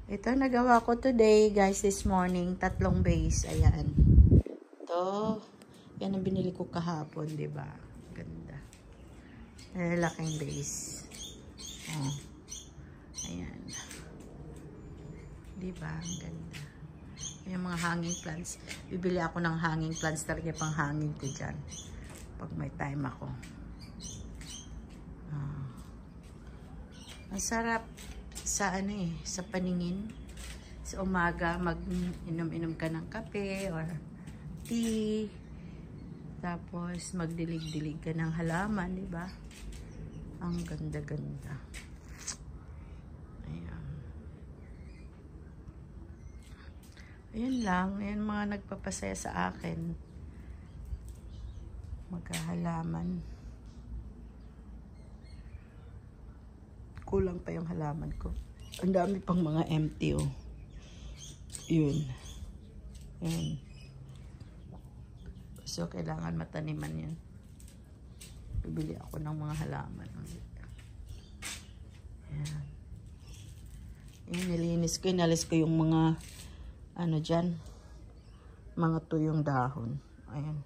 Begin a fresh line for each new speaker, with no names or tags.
Ito, nagawa ko today, guys, this morning. 3 base. Ayan. Ito. Yan ang binili ko kahapon, diba? Ganda. Laking base. Oh. Ayan. Diba? Ang ganda. Yung mga hanging plants. Bibili ako ng hanging plants talaga pang hanging ko dyan. Pag may time ako. Ang sarap sa sa paningin. Sa umaga, mag-inom-inom ka ng kape or tea. Tapos, magdilig-dilig ka ng halaman, di ba? Ang ganda-ganda. Ayan. Ayan lang. Ayan mga nagpapasaya sa akin. Magkahalaman. Kulang pa yung halaman ko. Ang dami pang mga empty, oh. Yun. Ayan. So, kailangan mataniman yan. Bibili ako ng mga halaman. Ayan. Ayan, nilinis ko. Inalis ko yung mga, dyan. Mga tuyong dahon. Ayan.